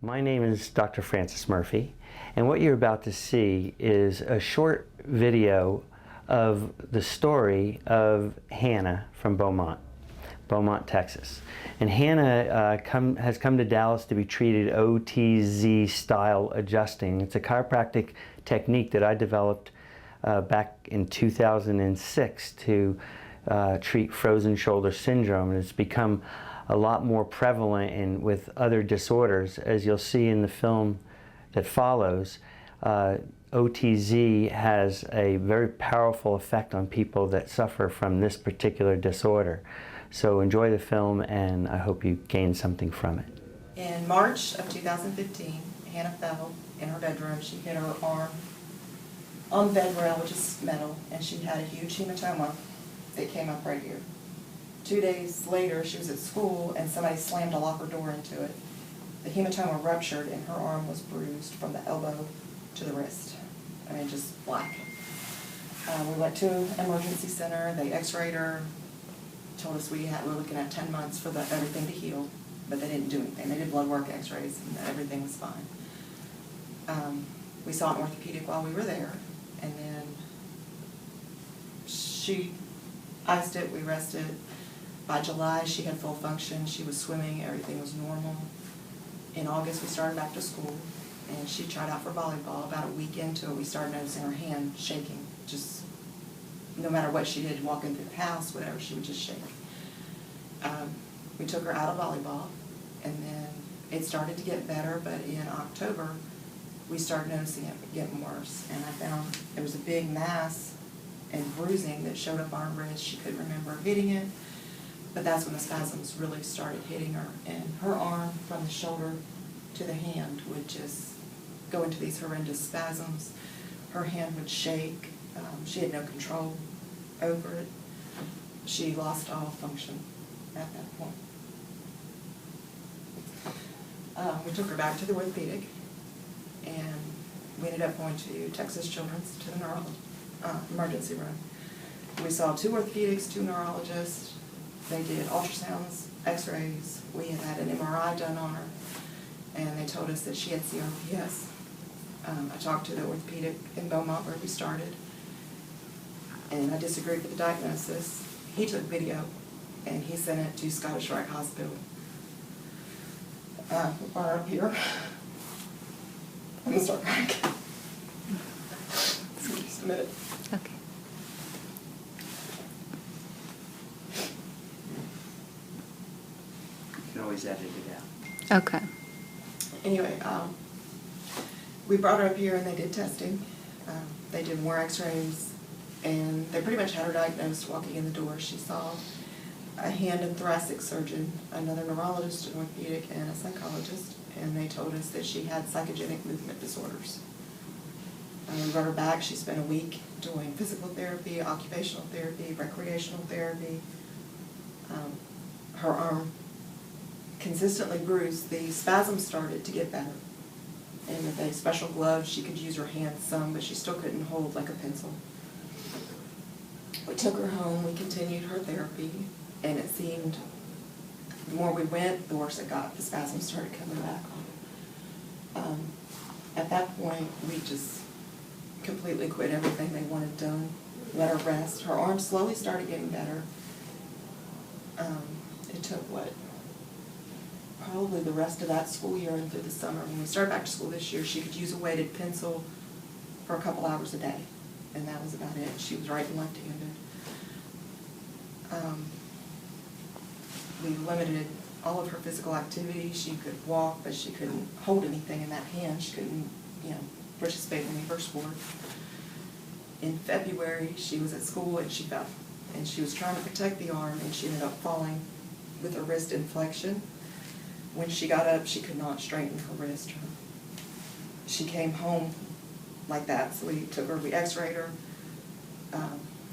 My name is Dr. Francis Murphy, and what you're about to see is a short video of the story of Hannah from Beaumont, Texas. And Hannah has come to Dallas to be treated OTZ style adjusting. It's a chiropractic technique that I developed back in 2006 to treat frozen shoulder syndrome, and it's become a lot more prevalent with other disorders. As you'll see in the film that follows, OTZ has a very powerful effect on people that suffer from this particular disorder. So enjoy the film, and I hope you gain something from it. In March of 2015, Hannah fell in her bedroom. She hit her arm on the bed rail, which is metal, and she had a huge hematoma that came up right here. 2 days later, she was at school, and somebody slammed a locker door into it. The hematoma ruptured, and her arm was bruised from the elbow to the wrist. I mean, just black. We went to an emergency center. They x-rayed her, told us we were looking at 10 months for everything to heal, but they didn't do anything. They did blood work, x-rays, and everything was fine. We saw an orthopedic while we were there, and then she iced it, we rested. By July, she had full function. She was swimming, everything was normal. In August, we started back to school, and she tried out for volleyball. About a week into it, we started noticing her hand shaking. Just no matter what she did, walking through the house, whatever, she would just shake. We took her out of volleyball, and then it started to get better, but in October, we started noticing it getting worse. And I found there was a big mass and bruising that showed up on her wrist. She couldn't remember hitting it. But that's when the spasms really started hitting her, and her arm from the shoulder to the hand would just go into these horrendous spasms. Her hand would shake. She had no control over it. She lost all function at that point. We took her back to the orthopedic, and we ended up going to Texas Children's, to the emergency room. We saw 2 orthopedics, 2 neurologists. They did ultrasounds, x-rays. We had an MRI done on her, and they told us that she had CRPS. I talked to the orthopedic in Beaumont where we started, and I disagreed with the diagnosis. He took video, and he sent it to Scottish Rite Hospital. We brought her up here. I'm going to start crying. Just a minute. Okay. You can always edit it out. Okay. Anyway, we brought her up here, and they did testing. They did more x-rays, and they pretty much had her diagnosed walking in the door. She saw a hand and thoracic surgeon, another neurologist, an orthopedic, and a psychologist, and they told us that she had psychogenic movement disorders. We brought her back. She spent a week doing physical therapy, occupational therapy, recreational therapy. Her arm consistently bruised. The spasms started to get better. And with a special glove, she could use her hands some, but she still couldn't hold like a pencil. We took her home. We continued her therapy, and it seemed the more we went, the worse it got. The spasms started coming back on. At that point, we just completely quit everything they wanted done, let her rest. Her arm slowly started getting better. It took, probably the rest of that school year and through the summer. When we started back to school this year, she could use a weighted pencil for a couple hours a day, and that was about it. She was right and left-handed. We limited all of her physical activity. She could walk, but she couldn't hold anything in that hand. She couldn't, participate in any of her sport. In February, she was at school, and she fell. And she was trying to protect the arm, and she ended up falling with her wrist in flexion. When she got up, she could not straighten her wrist. She came home like that, so we took her, we x-rayed her,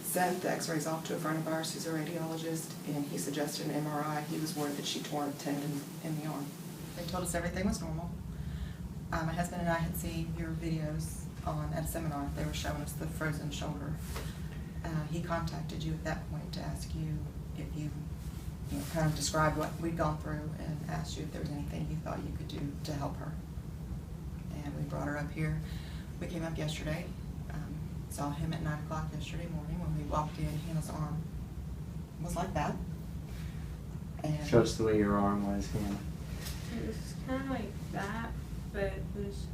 sent the x-rays off to a friend of ours who's a radiologist, and he suggested an MRI. He was worried that she tore a tendon in the arm. They told us everything was normal. My husband and I had seen your videos at a seminar. They were showing us the frozen shoulder. He contacted you at that point to ask you if you kind of described what we'd gone through and asked you if there was anything you thought you could do to help her. And we brought her up here. We came up yesterday, saw him at 9 o'clock yesterday morning. When we walked in, Hannah's arm was like that. And Show us the way your arm was, Hannah. It was kind of like that, but it was.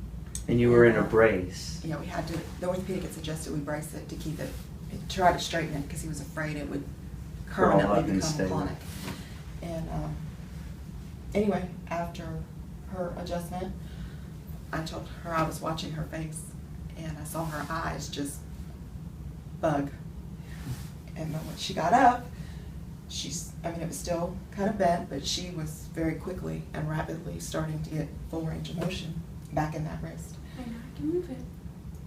And you were in a brace. yeah, we had to, the orthopedic had suggested we brace it to keep it, try to straighten it because he was afraid it would Curl up permanently and become stay. chronic. And anyway, after her adjustment, I told her I was watching her face and I saw her eyes just bug. And then when she got up, it was still kind of bent, but she was very quickly and rapidly starting to get full range of motion back in that wrist. And I can move it.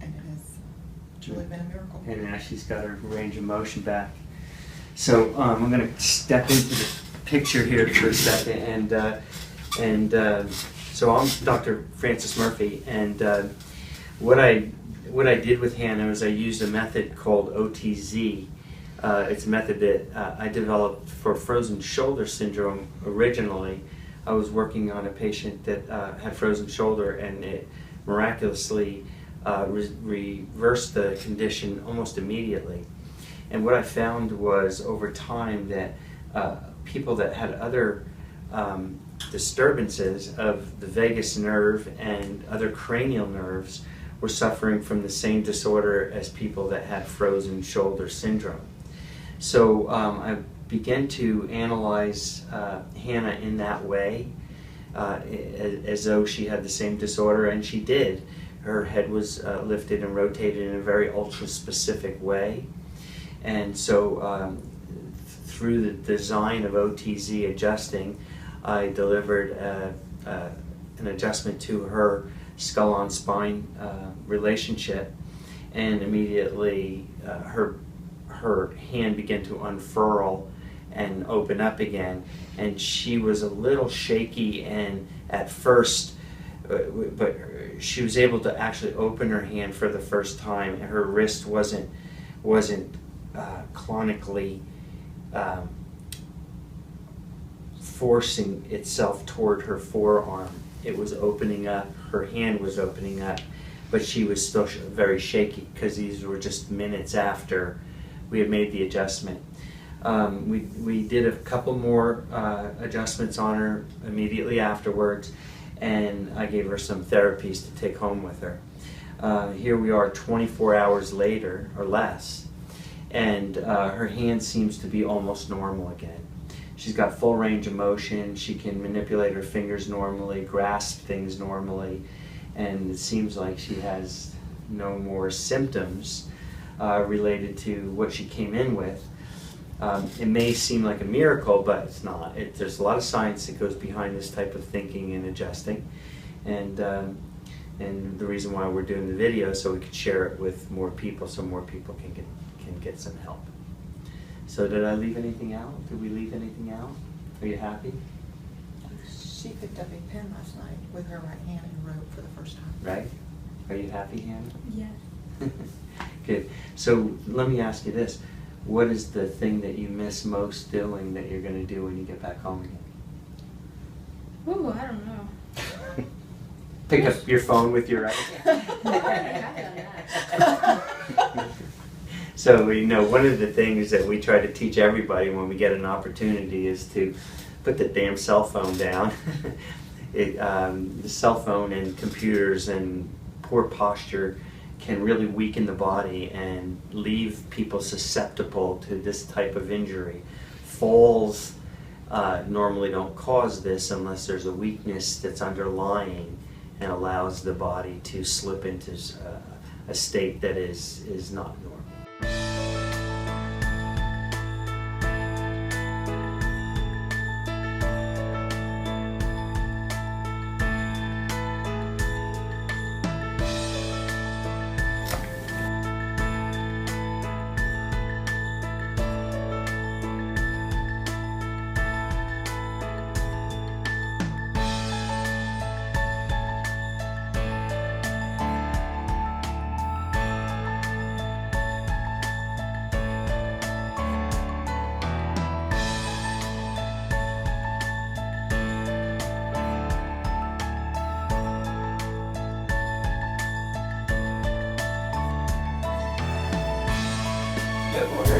And it has truly been a miracle. And now she's got her range of motion back. So I'm going to step into the picture here for a second. So I'm Dr. Francis Murphy, and what I did with Hannah was I used a method called OTZ. It's a method that I developed for frozen shoulder syndrome originally. I was working on a patient that had frozen shoulder, and it miraculously reversed the condition almost immediately. And what I found was over time that people that had other disturbances of the vagus nerve and other cranial nerves were suffering from the same disorder as people that had frozen shoulder syndrome. So I began to analyze Hannah in that way, as though she had the same disorder, and she did. Her head was lifted and rotated in a very ultra-specific way. And so through the design of OTZ adjusting, I delivered an adjustment to her skull on spine relationship, and immediately her hand began to unfurl and open up again, and she was a little shaky and at first, but she was able to actually open her hand for the first time, and her wrist wasn't chronically forcing itself toward her forearm. It was opening up, her hand was opening up, but she was still very shaky because these were just minutes after we had made the adjustment. We did a couple more adjustments on her immediately afterwards, and I gave her some therapies to take home with her. Here we are 24 hours later or less, and her hand seems to be almost normal again. She's got full range of motion, she can manipulate her fingers normally, grasp things normally, and it seems like she has no more symptoms related to what she came in with. It may seem like a miracle, but it's not. There's a lot of science that goes behind this type of thinking and adjusting, and the reason why we're doing the video is so we could share it with more people, so more people can get some help. So did I leave anything out? Did we leave anything out? Are you happy? She picked up a pen last night with her right hand and wrote for the first time. Right? Are you happy, Hannah? Yes. Good. So let me ask you this. What is the thing that you miss most doing that you're going to do when you get back home again? Ooh, I don't know. Pick up your phone with your right hand. I've done that. So, one of the things that we try to teach everybody when we get an opportunity is to put the damn cell phone down. The cell phone and computers and poor posture can really weaken the body and leave people susceptible to this type of injury. Falls normally don't cause this unless there's a weakness that's underlying and allows the body to slip into a state that is not normal. bit more.